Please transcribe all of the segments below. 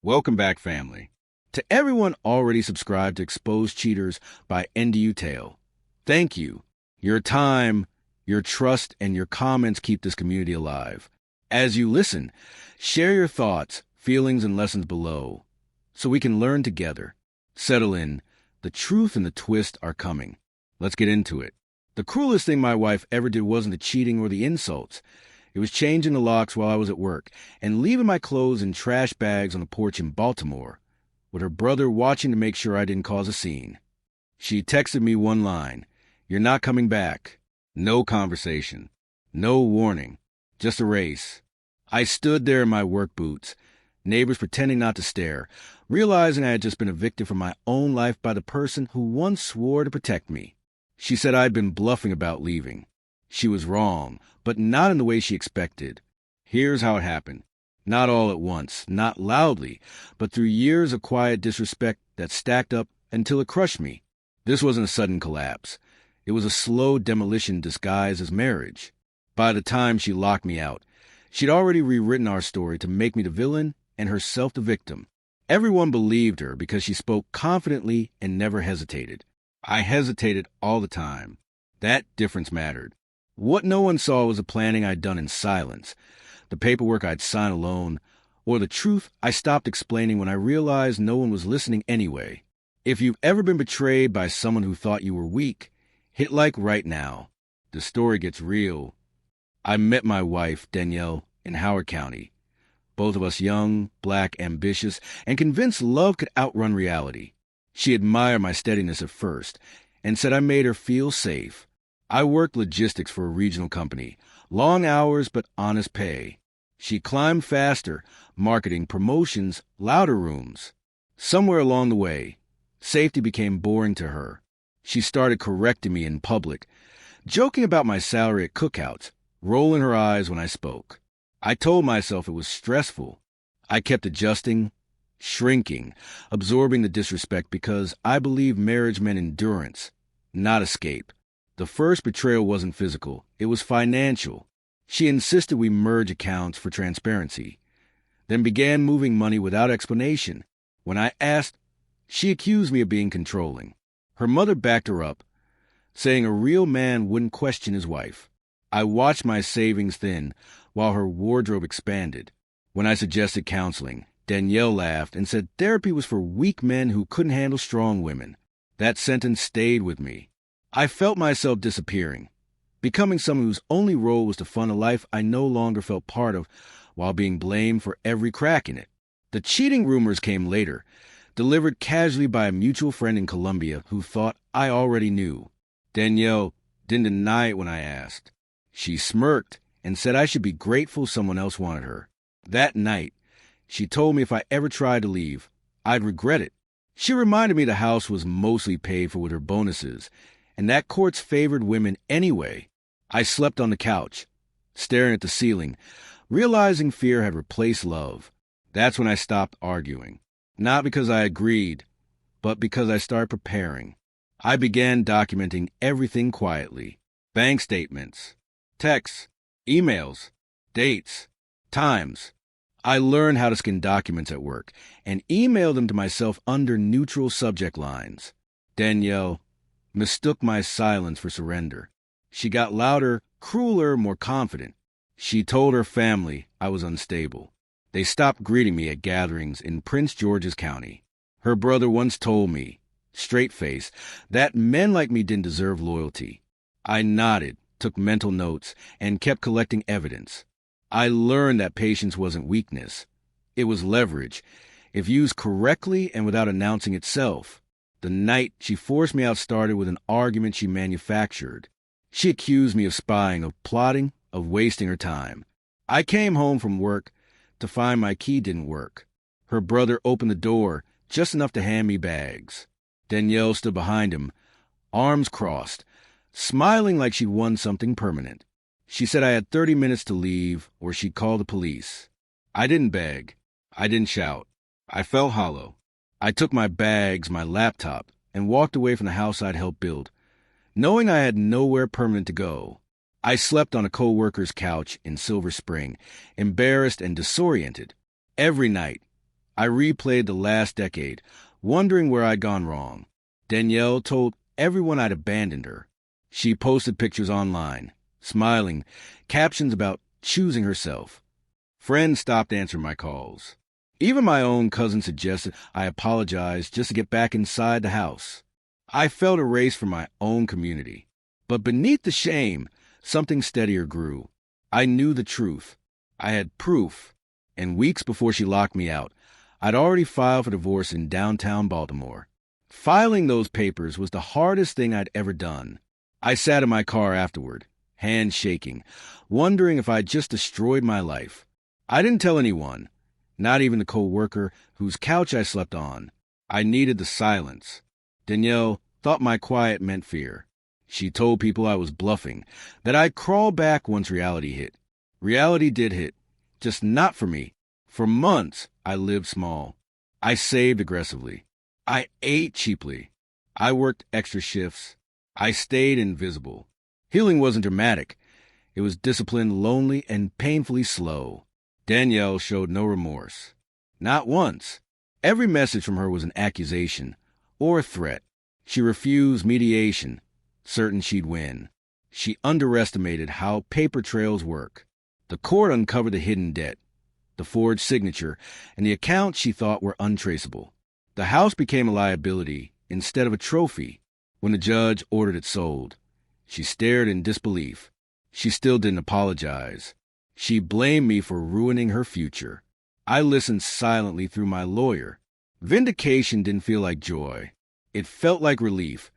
Welcome back, family. To everyone already subscribed to Exposed Cheaters by NDU Tale, thank you. Your time, your trust, and your comments keep this community alive. As you listen, share your thoughts, feelings, and lessons below so we can learn together. Settle in. The truth and the twist are coming. Let's get into it. The cruelest thing my wife ever did wasn't the cheating or the insults. It was changing the locks while I was at work and leaving my clothes in trash bags on the porch in Baltimore, with her brother watching to make sure I didn't cause a scene. She texted me one line, "You're not coming back." No conversation. No warning. Just a race. I stood there in my work boots, neighbors pretending not to stare, realizing I had just been evicted from my own life by the person who once swore to protect me. She said I'd been bluffing about leaving. She was wrong, but not in the way she expected. Here's how it happened. Not all at once, not loudly, but through years of quiet disrespect that stacked up until it crushed me. This wasn't a sudden collapse. It was a slow demolition disguised as marriage. By the time she locked me out, she'd already rewritten our story to make me the villain and herself the victim. Everyone believed her because she spoke confidently and never hesitated. I hesitated all the time. That difference mattered. What no one saw was the planning I'd done in silence, the paperwork I'd sign alone, or the truth I stopped explaining when I realized no one was listening anyway. If you've ever been betrayed by someone who thought you were weak, hit like right now. The story gets real. I met my wife, Danielle, in Howard County. Both of us young, black, ambitious, and convinced love could outrun reality. She admired my steadiness at first and said I made her feel safe. I worked logistics for a regional company, long hours but honest pay. She climbed faster, marketing, promotions, louder rooms. Somewhere along the way, safety became boring to her. She started correcting me in public, joking about my salary at cookouts, rolling her eyes when I spoke. I told myself it was stressful. I kept adjusting, shrinking, absorbing the disrespect because I believed marriage meant endurance, not escape. The first betrayal wasn't physical, it was financial. She insisted we merge accounts for transparency, then began moving money without explanation. When I asked, she accused me of being controlling. Her mother backed her up, saying a real man wouldn't question his wife. I watched my savings thin while her wardrobe expanded. When I suggested counseling, Danielle laughed and said therapy was for weak men who couldn't handle strong women. That sentence stayed with me. I felt myself disappearing, becoming someone whose only role was to fund a life I no longer felt part of while being blamed for every crack in it. The cheating rumors came later, delivered casually by a mutual friend in Colombia who thought I already knew. Danielle didn't deny it when I asked. She smirked and said I should be grateful someone else wanted her. That night, she told me if I ever tried to leave, I'd regret it. She reminded me the house was mostly paid for with her bonuses, and that courts favored women anyway. I slept on the couch, staring at the ceiling, realizing fear had replaced love. That's when I stopped arguing. Not because I agreed, but because I started preparing. I began documenting everything quietly. Bank statements, texts, emails, dates, times. I learned how to scan documents at work and emailed them to myself under neutral subject lines. Danielle mistook my silence for surrender. She got louder, crueler, more confident. She told her family I was unstable. They stopped greeting me at gatherings in Prince George's County. Her brother once told me, straight-faced, that men like me didn't deserve loyalty. I nodded, took mental notes, and kept collecting evidence. I learned that patience wasn't weakness. It was leverage, if used correctly and without announcing itself. The night she forced me out started with an argument she manufactured. She accused me of spying, of plotting, of wasting her time. I came home from work to find my key didn't work. Her brother opened the door just enough to hand me bags. Danielle stood behind him, arms crossed, smiling like she'd won something permanent. She said I had 30 minutes to leave or she'd call the police. I didn't beg. I didn't shout. I felt hollow. I took my bags, my laptop, and walked away from the house I'd helped build, knowing I had nowhere permanent to go. I slept on a co-worker's couch in Silver Spring, embarrassed and disoriented. Every night, I replayed the last decade, wondering where I'd gone wrong. Danielle told everyone I'd abandoned her. She posted pictures online, smiling, captions about choosing herself. Friends stopped answering my calls. Even my own cousin suggested I apologize just to get back inside the house. I felt erased from my own community. But beneath the shame, something steadier grew. I knew the truth. I had proof. And weeks before she locked me out, I'd already filed for divorce in downtown Baltimore. Filing those papers was the hardest thing I'd ever done. I sat in my car afterward, hands shaking, wondering if I'd just destroyed my life. I didn't tell anyone, not even the co-worker whose couch I slept on. I needed the silence. Danielle thought my quiet meant fear. She told people I was bluffing, that I'd crawl back once reality hit. Reality did hit, just not for me. For months, I lived small. I saved aggressively. I ate cheaply. I worked extra shifts. I stayed invisible. Healing wasn't dramatic. It was disciplined, lonely, and painfully slow. Danielle showed no remorse. Not once. Every message from her was an accusation or a threat. She refused mediation, certain she'd win. She underestimated how paper trails work. The court uncovered the hidden debt, the forged signature, and the accounts she thought were untraceable. The house became a liability instead of a trophy. When the judge ordered it sold, she stared in disbelief. She still didn't apologize. She blamed me for ruining her future. I listened silently through my lawyer. Vindication didn't feel like joy. It felt like relief,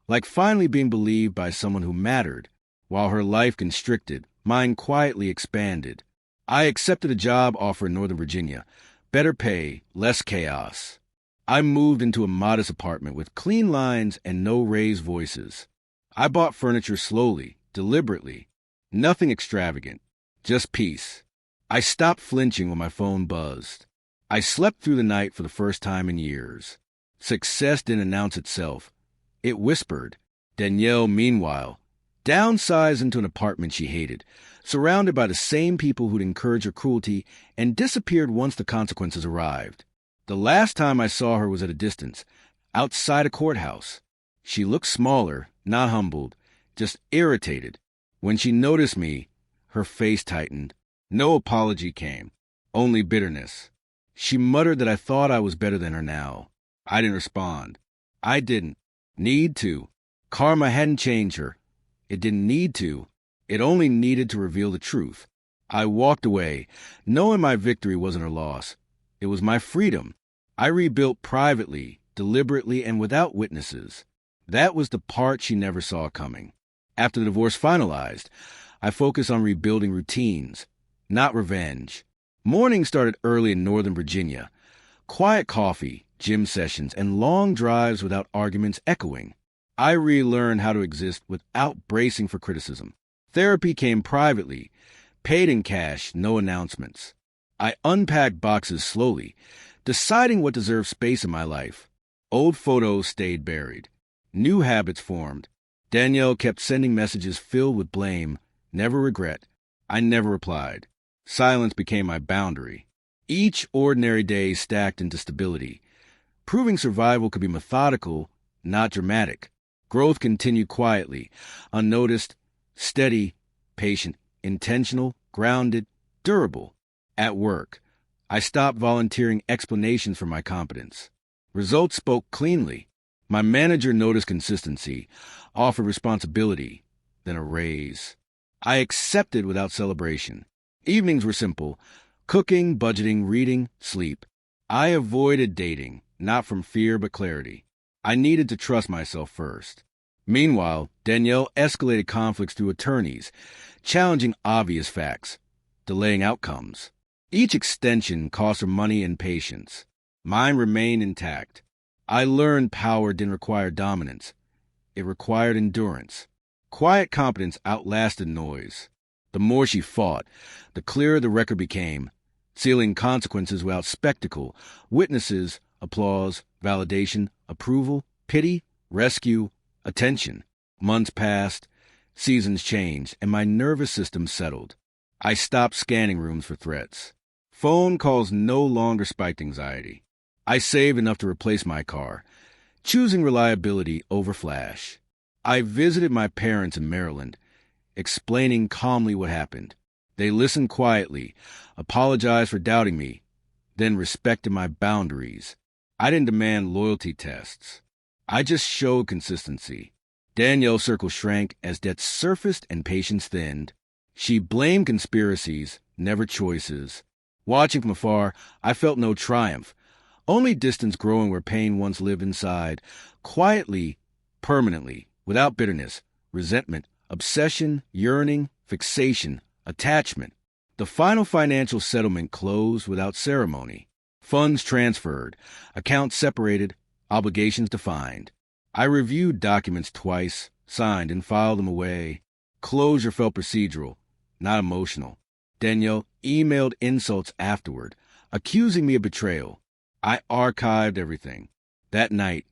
like finally being believed by someone who mattered. While her life constricted, mine quietly expanded. I accepted a job offer in Northern Virginia. Better pay, less chaos. I moved into a modest apartment with clean lines and no raised voices. I bought furniture slowly, deliberately. Nothing extravagant, just peace. I stopped flinching when my phone buzzed. I slept through the night for the first time in years. Success didn't announce itself. It whispered. Danielle, meanwhile, downsized into an apartment she hated, surrounded by the same people who'd encouraged her cruelty, and disappeared once the consequences arrived. The last time I saw her was at a distance, outside a courthouse. She looked smaller, not humbled, just irritated. When she noticed me, her face tightened. No apology came, only bitterness. She muttered that I thought I was better than her now. I didn't respond. I didn't need to. Karma hadn't changed her. It didn't need to. It only needed to reveal the truth. I walked away, knowing my victory wasn't her loss. It was my freedom. I rebuilt privately, deliberately, and without witnesses. That was the part she never saw coming. After the divorce finalized, I focused on rebuilding routines, not revenge. Mornings started early in Northern Virginia. Quiet coffee, gym sessions, and long drives without arguments echoing. I relearned how to exist without bracing for criticism. Therapy came privately, paid in cash, no announcements. I unpacked boxes slowly, deciding what deserved space in my life. Old photos stayed buried. New habits formed. Danielle kept sending messages filled with blame, never regret. I never replied. Silence became my boundary. Each ordinary day stacked into stability. Proving survival could be methodical, not dramatic. Growth continued quietly, unnoticed, steady, patient, intentional, grounded, durable. At work, I stopped volunteering explanations for my competence. Results spoke cleanly. My manager noticed consistency, offered responsibility, then a raise. I accepted without celebration. Evenings were simple: cooking, budgeting, reading, sleep. I avoided dating, not from fear but clarity. I needed to trust myself first. Meanwhile, Danielle escalated conflicts through attorneys, challenging obvious facts, delaying outcomes. Each extension cost her money and patience. Mine remained intact. I learned power didn't require dominance. It required endurance. Quiet competence outlasted noise. The more she fought, the clearer the record became, sealing consequences without spectacle, witnesses, applause, validation, approval, pity, rescue, attention. Months passed, seasons changed, and my nervous system settled. I stopped scanning rooms for threats. Phone calls no longer spiked anxiety. I saved enough to replace my car, choosing reliability over flash. I visited my parents in Maryland, explaining calmly what happened. They listened quietly, apologized for doubting me, then respected my boundaries. I didn't demand loyalty tests. I just showed consistency. Danielle's circle shrank as debt surfaced and patience thinned. She blamed conspiracies, never choices. Watching from afar, I felt no triumph, only distance growing where pain once lived inside, quietly, permanently, without bitterness, resentment, obsession, yearning, fixation, attachment. The final financial settlement closed without ceremony. Funds transferred, accounts separated, obligations defined. I reviewed documents twice, signed and filed them away. Closure felt procedural, not emotional. Danielle emailed insults afterward, accusing me of betrayal. I archived everything. That night,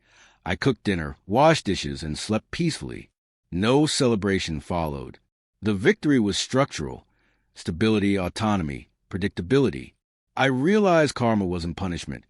I cooked dinner, washed dishes, and slept peacefully. No celebration followed. The victory was structural: stability, autonomy, predictability. I realized karma wasn't punishment.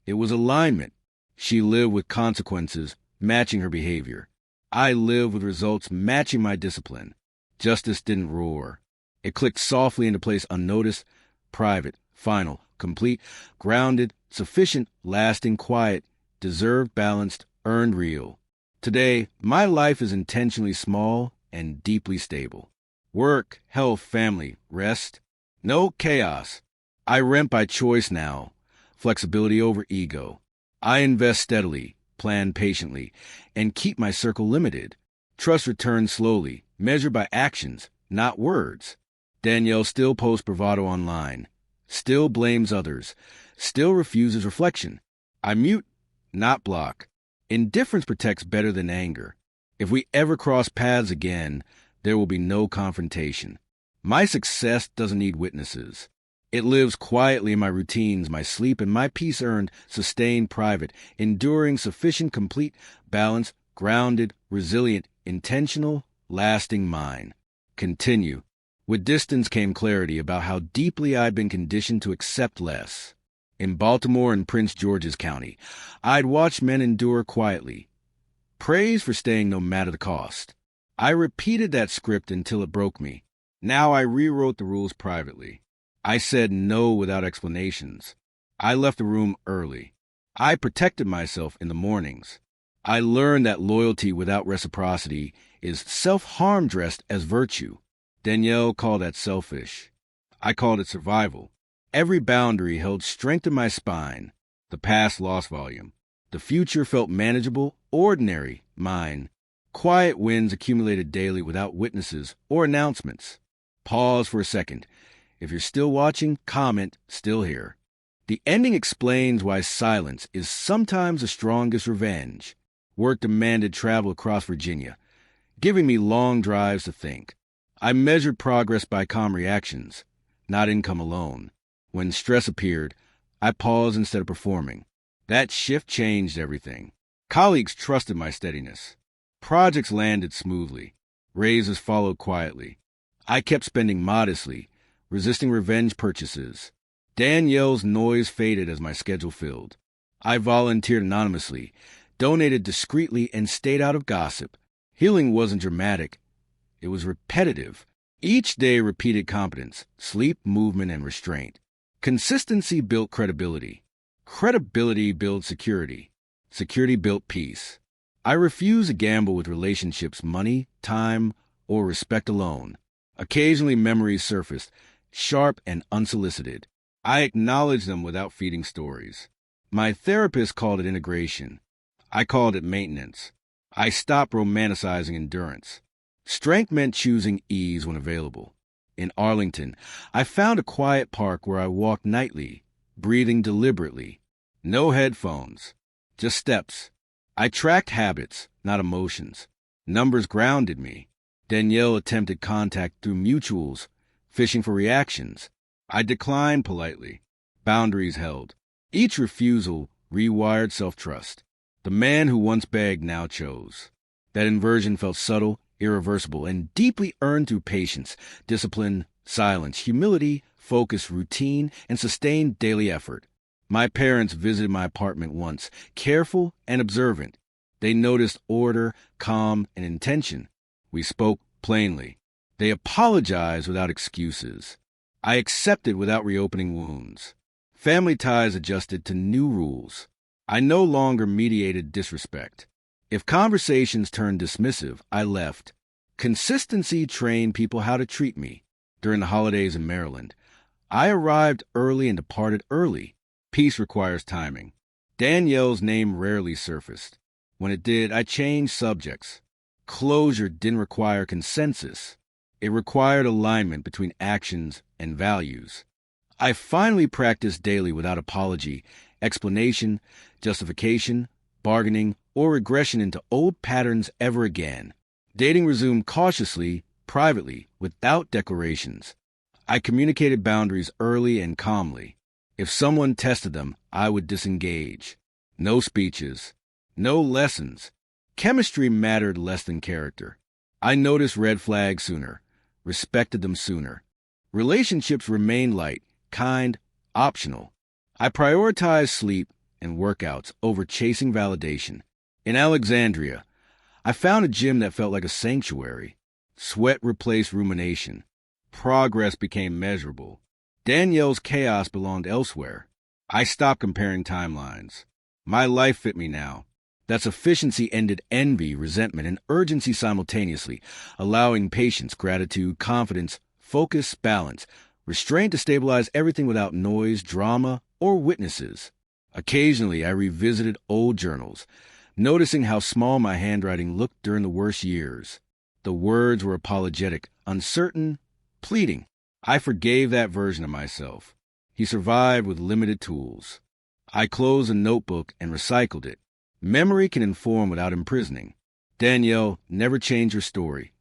It was alignment. She lived with consequences matching her behavior. I lived with results matching my discipline. Justice didn't roar. It clicked softly into place, unnoticed, private, final, complete, grounded, sufficient, lasting, quiet, deserved, balanced, earned, real. Today, my life is intentionally small and deeply stable. Work, health, family, rest. No chaos. I rent by choice now. Flexibility over ego. I invest steadily, plan patiently, and keep my circle limited. Trust returns slowly, measured by actions, not words. Danielle still posts bravado online, still blames others, still refuses reflection. I mute, not block. Indifference protects better than anger. If we ever cross paths again, there will be no confrontation. My success doesn't need witnesses. It lives quietly in my routines, my sleep, and my peace earned, sustained, private, enduring, sufficient, complete, balanced, grounded, resilient, intentional, lasting mine. Continue. With distance came clarity about how deeply I'd been conditioned to accept less. In Baltimore and Prince George's County, I'd watched men endure quietly, praised for staying no matter the cost. I repeated that script until it broke me. Now I rewrote the rules privately. I said no without explanations. I left the room early. I protected myself in the mornings. I learned that loyalty without reciprocity is self-harm dressed as virtue. Danielle called that selfish. I called it survival. Every boundary held strength in my spine. The past lost volume. The future felt manageable, ordinary, mine. Quiet wins accumulated daily without witnesses or announcements. Pause for a second. If you're still watching, comment, still here. The ending explains why silence is sometimes the strongest revenge. Work demanded travel across Virginia, giving me long drives to think. I measured progress by calm reactions, not income alone. When stress appeared, I paused instead of performing. That shift changed everything. Colleagues trusted my steadiness. Projects landed smoothly. Raises followed quietly. I kept spending modestly, resisting revenge purchases. Danielle's noise faded as my schedule filled. I volunteered anonymously, donated discreetly, and stayed out of gossip. Healing wasn't dramatic. It was repetitive. Each day repeated competence, sleep, movement, and restraint. Consistency built credibility. Credibility built security. Security built peace. I refuse to gamble with relationships, money, time, or respect alone. Occasionally memories surfaced, sharp and unsolicited. I acknowledged them without feeding stories. My therapist called it integration. I called it maintenance. I stopped romanticizing endurance. Strength meant choosing ease when available. In Arlington, I found a quiet park where I walked nightly, breathing deliberately. No headphones, just steps. I tracked habits, not emotions. Numbers grounded me. Danielle attempted contact through mutuals, fishing for reactions. I declined politely. Boundaries held. Each refusal rewired self-trust. The man who once begged now chose. That inversion felt subtle, irreversible, and deeply earned through patience, discipline, silence, humility, focus, routine, and sustained daily effort. My parents visited my apartment once, careful and observant. They noticed order, calm, and intention. We spoke plainly. They apologized without excuses. I accepted without reopening wounds. Family ties adjusted to new rules. I no longer mediated disrespect. If conversations turned dismissive, I left. Consistency trained people how to treat me. During the holidays in Maryland, I arrived early and departed early. Peace requires timing. Danielle's name rarely surfaced. When it did, I changed subjects. Closure didn't require consensus. It required alignment between actions and values. I finally practiced daily without apology, explanation, justification, bargaining, or regression into old patterns ever again. Dating resumed cautiously, privately, without declarations. I communicated boundaries early and calmly. If someone tested them, I would disengage. No speeches. No lessons. Chemistry mattered less than character. I noticed red flags sooner, respected them sooner. Relationships remained light, kind, optional. I prioritized sleep and workouts over chasing validation. In Alexandria, I found a gym that felt like a sanctuary. Sweat replaced rumination. Progress became measurable. Danielle's chaos belonged elsewhere. I stopped comparing timelines. My life fit me now. That sufficiency ended envy, resentment, and urgency simultaneously, allowing patience, gratitude, confidence, focus, balance, restraint to stabilize everything without noise, drama, or witnesses. Occasionally, I revisited old journals, noticing how small my handwriting looked during the worst years. The words were apologetic, uncertain, pleading. I forgave that version of myself. He survived with limited tools. I closed a notebook and recycled it. Memory can inform without imprisoning. Danielle never changed her story,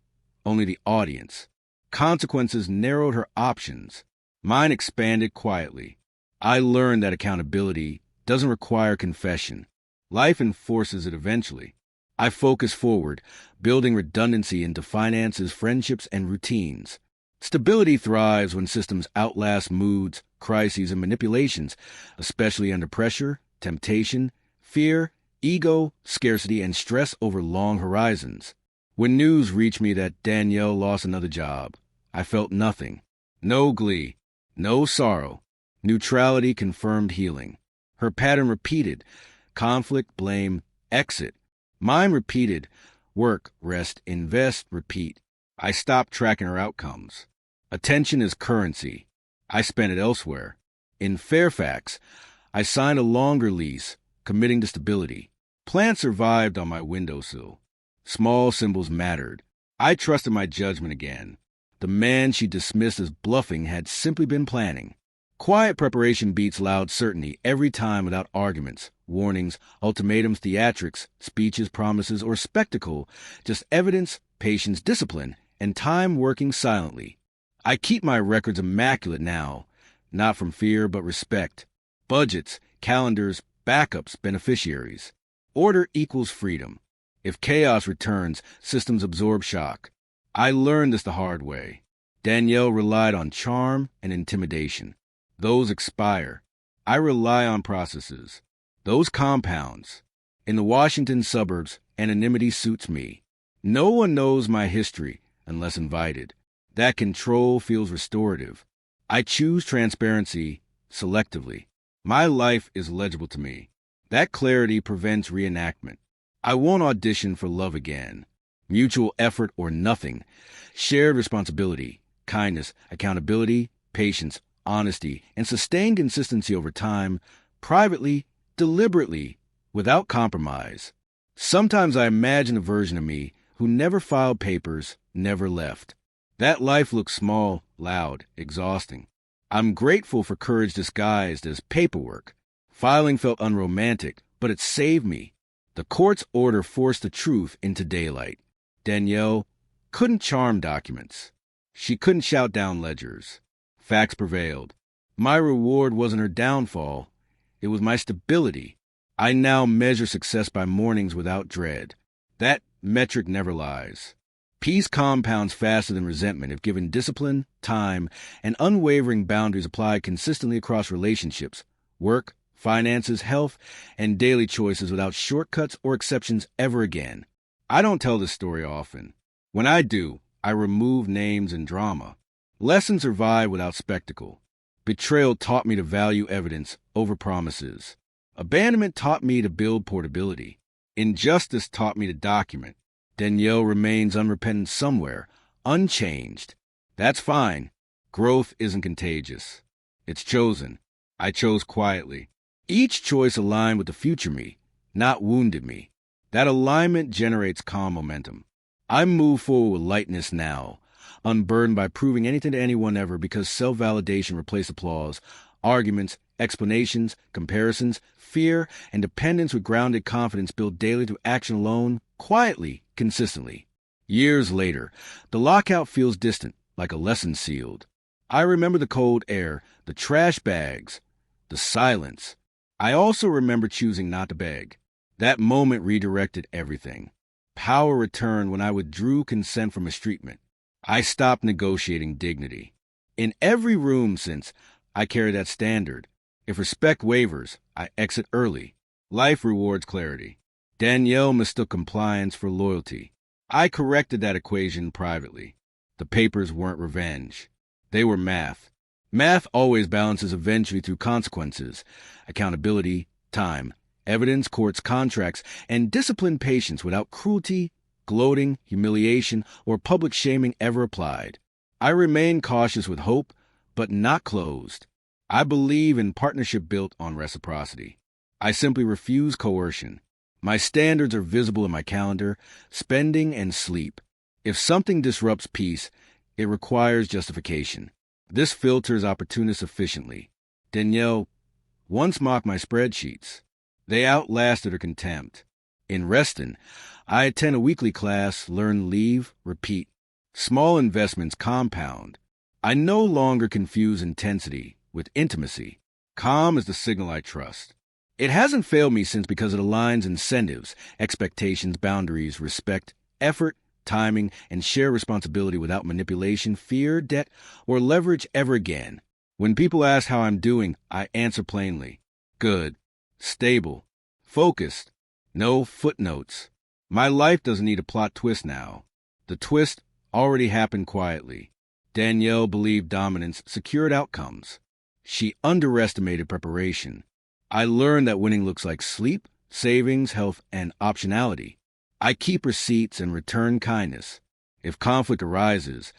only the audience. Consequences narrowed her options. Mine expanded quietly. I learned that accountability doesn't require confession. Life enforces it eventually. I focused forward, building redundancy into finances, friendships, and routines. Stability thrives when systems outlast moods, crises, and manipulations, especially under pressure, temptation, fear, ego, scarcity, and stress over long horizons. When news reached me that Danielle lost another job, I felt nothing. No glee, no sorrow. Neutrality confirmed healing. Her pattern repeated: conflict, blame, exit. Mine repeated: work, rest, invest, repeat. I stopped tracking her outcomes. Attention is currency. I spent it elsewhere. In Fairfax, I signed a longer lease, committing to stability. Plants survived on my windowsill. Small symbols mattered. I trusted my judgment again. The man she dismissed as bluffing had simply been planning. Quiet preparation beats loud certainty every time without arguments, warnings, ultimatums, theatrics, speeches, promises, or spectacle, just evidence, patience, discipline, and time working silently. I keep my records immaculate now, not from fear but respect. Budgets, calendars, backups, beneficiaries. Order equals freedom. If chaos returns, systems absorb shock. I learned this the hard way. Danielle relied on charm and intimidation. Those expire. I rely on processes. Those compounds. In the Washington suburbs, anonymity suits me. No one knows my history unless invited. That control feels restorative. I choose transparency selectively. My life is legible to me. That clarity prevents reenactment. I won't audition for love again. Mutual effort or nothing. Shared responsibility, kindness, accountability, patience, honesty, and sustained consistency over time, privately, deliberately, without compromise. Sometimes I imagine a version of me who never filed papers, never left. That life looks small, loud, exhausting. I'm grateful for courage disguised as paperwork. Filing felt unromantic, but it saved me. The court's order forced the truth into daylight. Danielle couldn't charm documents. She couldn't shout down ledgers. Facts prevailed. My reward wasn't her downfall. It was my stability. I now measure success by mornings without dread. That metric never lies. Peace compounds faster than resentment if given discipline, time, and unwavering boundaries applied consistently across relationships, work, finances, health, and daily choices without shortcuts or exceptions ever again. I don't tell this story often. When I do, I remove names and drama. Lessons survive without spectacle. Betrayal taught me to value evidence over promises. Abandonment taught me to build portability. Injustice taught me to document. Danielle remains unrepentant somewhere, unchanged. That's fine. Growth isn't contagious. It's chosen. I chose quietly. Each choice aligned with the future me, not wounded me. That alignment generates calm momentum. I move forward with lightness now, unburdened by proving anything to anyone ever because self-validation replaced applause, arguments, explanations, comparisons, fear, and dependence with grounded confidence built daily through action alone, quietly, consistently. Years later, the lockout feels distant, like a lesson sealed. I remember the cold air, the trash bags, the silence. I also remember choosing not to beg. That moment redirected everything. Power returned when I withdrew consent from mistreatment. I stopped negotiating dignity. In every room since, I carry that standard. If respect wavers, I exit early. Life rewards clarity. Danielle mistook compliance for loyalty. I corrected that equation privately. The papers weren't revenge. They were math. Math always balances eventually through consequences, accountability, time, evidence, courts, contracts, and disciplined patience without cruelty, gloating, humiliation, or public shaming ever applied. I remain cautious with hope, but not closed. I believe in partnership built on reciprocity. I simply refuse coercion. My standards are visible in my calendar, spending and sleep. If something disrupts peace, it requires justification. This filters opportunists efficiently. Danielle once mocked my spreadsheets. They outlasted her contempt. In Reston, I attend a weekly class, learn, leave, repeat. Small investments compound. I no longer confuse intensity with intimacy. Calm is the signal I trust. It hasn't failed me since because it aligns incentives, expectations, boundaries, respect, effort, timing, and shared responsibility without manipulation, fear, debt, or leverage ever again. When people ask how I'm doing, I answer plainly. Good. Stable. Focused. No footnotes. My life doesn't need a plot twist now. The twist already happened quietly. Danielle believed dominance secured outcomes. She underestimated preparation. I learned that winning looks like sleep, savings, health, and optionality. I keep receipts and return kindness. If conflict arises,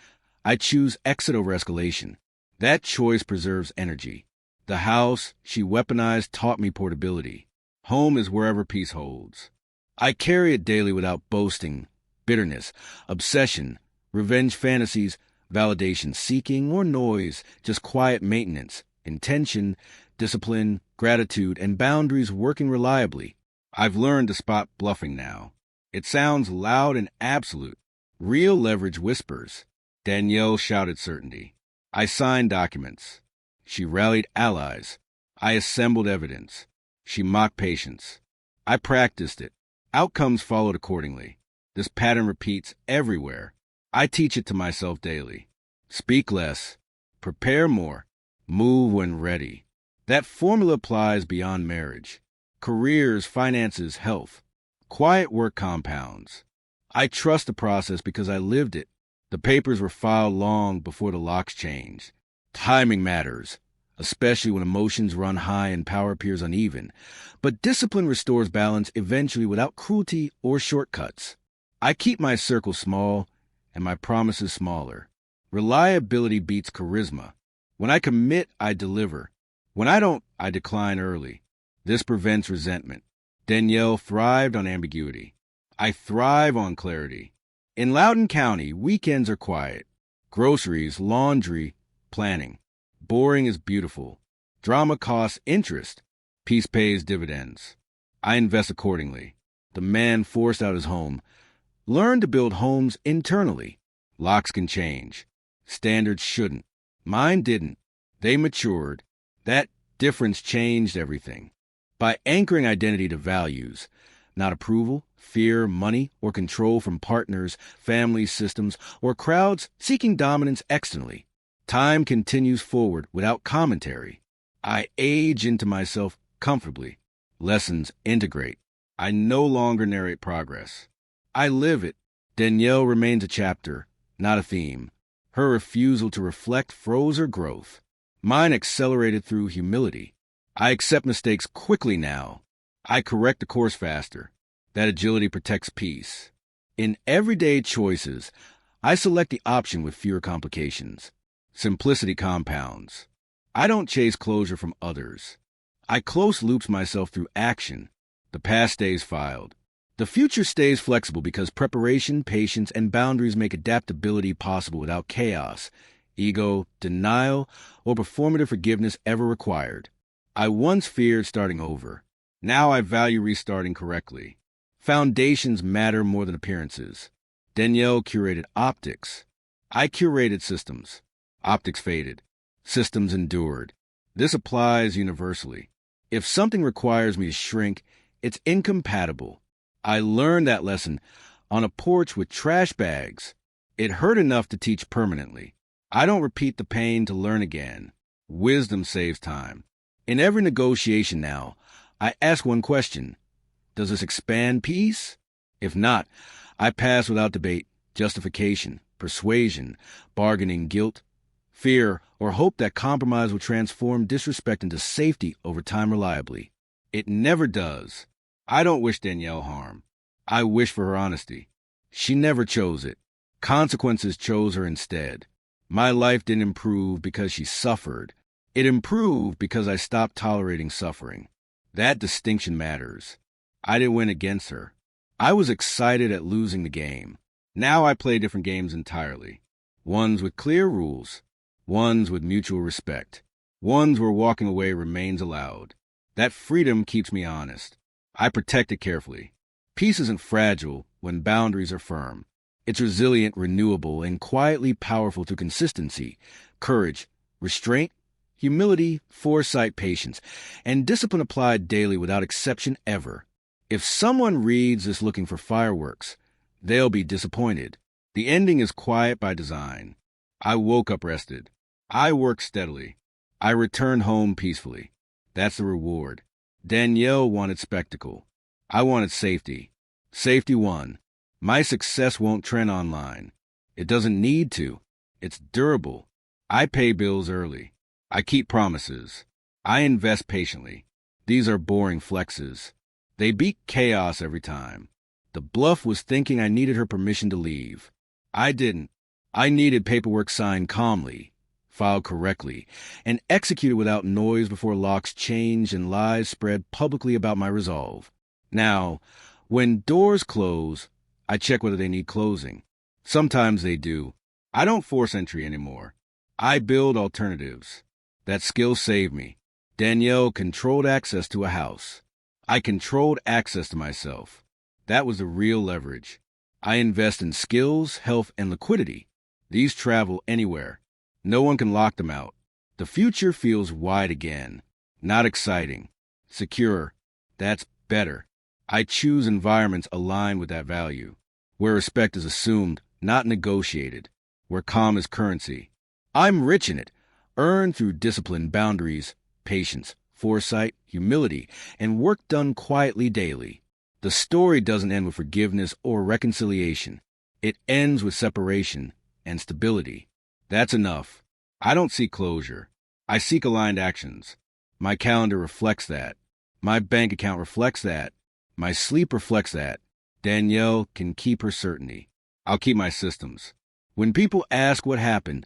I choose exit over escalation. That choice preserves energy. The house she weaponized taught me portability. Home is wherever peace holds. I carry it daily without boasting, bitterness, obsession, revenge fantasies, validation seeking, or noise, just quiet maintenance, intention, discipline, gratitude, and boundaries working reliably. I've learned to spot bluffing now. It sounds loud and absolute. Real leverage whispers. Danielle shouted certainty. I signed documents. She rallied allies. I assembled evidence. She mocked patience. I practiced it. Outcomes followed accordingly. This pattern repeats everywhere. I teach it to myself daily. Speak less. Prepare more. Move when ready. That formula applies beyond marriage. Careers, finances, health. Quiet work compounds. I trust the process because I lived it. The papers were filed long before the locks changed. Timing matters, especially when emotions run high and power appears uneven. But discipline restores balance eventually without cruelty or shortcuts. I keep my circle small and my promises smaller. Reliability beats charisma. When I commit, I deliver. When I don't, I decline early. This prevents resentment. Danielle thrived on ambiguity. I thrive on clarity. In Loudoun County, weekends are quiet. Groceries, laundry, planning. Boring is beautiful. Drama costs interest. Peace pays dividends. I invest accordingly. The man forced out his home learned to build homes internally. Locks can change. Standards shouldn't. Mine didn't. They matured. That difference changed everything. By anchoring identity to values, not approval, fear, money, or control from partners, families, systems, or crowds seeking dominance externally. Time continues forward without commentary. I age into myself comfortably. Lessons integrate. I no longer narrate progress. I live it. Danielle remains a chapter, not a theme. Her refusal to reflect froze her growth. Mine accelerated through humility. I accept mistakes quickly now. I correct the course faster. That agility protects peace. In everyday choices, I select the option with fewer complications. Simplicity compounds. I don't chase closure from others. I close loops myself through action. The past stays filed. The future stays flexible because preparation, patience, and boundaries make adaptability possible without chaos, ego, denial, or performative forgiveness ever required. I once feared starting over. Now I value restarting correctly. Foundations matter more than appearances. Danielle curated optics. I curated systems. Optics faded. Systems endured. This applies universally. If something requires me to shrink, it's incompatible. I learned that lesson on a porch with trash bags. It hurt enough to teach permanently. I don't repeat the pain to learn again. Wisdom saves time. In every negotiation now, I ask one question. Does this expand peace? If not, I pass without debate, justification, persuasion, bargaining, guilt, fear, or hope that compromise will transform disrespect into safety over time reliably. It never does. I don't wish Danielle harm. I wish for her honesty. She never chose it. Consequences chose her instead. My life didn't improve because she suffered. It improved because I stopped tolerating suffering. That distinction matters. I didn't win against her. I was excited at losing the game. Now I play different games entirely. Ones with clear rules. Ones with mutual respect. Ones where walking away remains allowed. That freedom keeps me honest. I protect it carefully. Peace isn't fragile when boundaries are firm. It's resilient, renewable, and quietly powerful through consistency, courage, restraint, humility, foresight, patience, and discipline applied daily without exception ever. If someone reads this looking for fireworks, they'll be disappointed. The ending is quiet by design. I woke up rested. I worked steadily. I returned home peacefully. That's the reward. Danielle wanted spectacle. I wanted safety. Safety won. My success won't trend online. It doesn't need to. It's durable. I pay bills early. I keep promises. I invest patiently. These are boring flexes. They beat chaos every time. The bluff was thinking I needed her permission to leave. I didn't. I needed paperwork signed calmly, filed correctly, and executed without noise before locks changed and lies spread publicly about my resolve. Now, when doors close, I check whether they need closing. Sometimes they do. I don't force entry anymore. I build alternatives. That skill saved me. Danielle controlled access to a house. I controlled access to myself. That was the real leverage. I invest in skills, health, and liquidity. These travel anywhere. No one can lock them out. The future feels wide again. Not exciting. Secure. That's better. I choose environments aligned with that value. Where respect is assumed, not negotiated. Where calm is currency. I'm rich in it. Earned through discipline, boundaries, patience, foresight, humility, and work done quietly daily. The story doesn't end with forgiveness or reconciliation. It ends with separation and stability. That's enough. I don't seek closure. I seek aligned actions. My calendar reflects that. My bank account reflects that. My sleep reflects that. Danielle can keep her certainty. I'll keep my systems. When people ask what happened,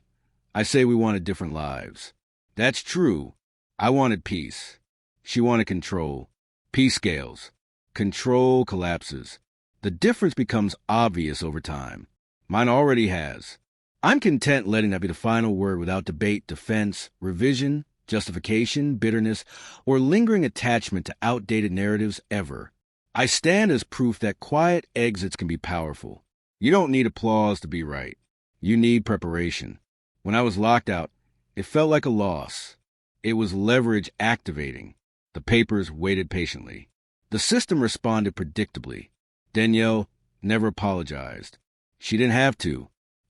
I say we wanted different lives. That's true. I wanted peace. She wanted control. Peace scales. Control collapses. The difference becomes obvious over time. Mine already has. I'm content letting that be the final word without debate, defense, revision, justification, bitterness, or lingering attachment to outdated narratives ever. I stand as proof that quiet exits can be powerful. You don't need applause to be right. You need preparation. When I was locked out, it felt like a loss. It was leverage activating. The papers waited patiently. The system responded predictably. Danielle never apologized. She didn't have to.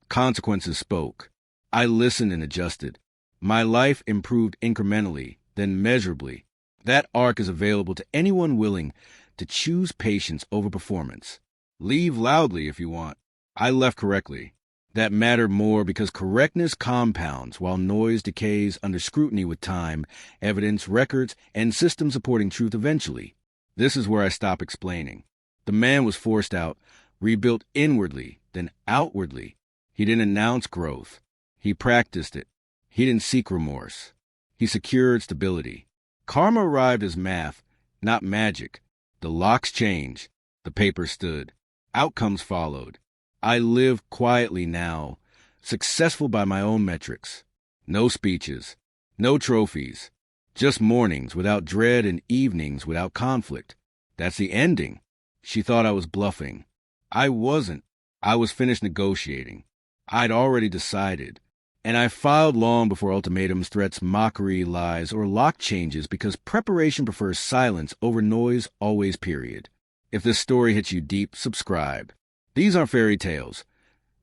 Consequences spoke. I listened and adjusted. My life improved incrementally, then measurably. That arc is available to anyone willing to choose patience over performance. Leave loudly if you want. I left correctly. That mattered more because correctness compounds while noise decays under scrutiny with time, evidence, records, and systems supporting truth eventually. This is where I stop explaining. The man was forced out, rebuilt inwardly, then outwardly. He didn't announce growth. He practiced it. He didn't seek remorse. He secured stability. Karma arrived as math, not magic. The locks changed. The paper stood. Outcomes followed. I live quietly now, successful by my own metrics. No speeches, no trophies, just mornings without dread and evenings without conflict. That's the ending. She thought I was bluffing. I wasn't. I was finished negotiating. I'd already decided. And I filed long before ultimatums, threats, mockery, lies, or lock changes because preparation prefers silence over noise always, period. If this story hits you deep, subscribe. These aren't fairy tales.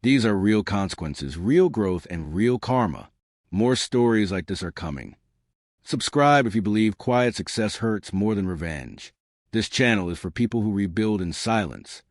These are real consequences, real growth, and real karma. More stories like this are coming. Subscribe if you believe quiet success hurts more than revenge. This channel is for people who rebuild in silence,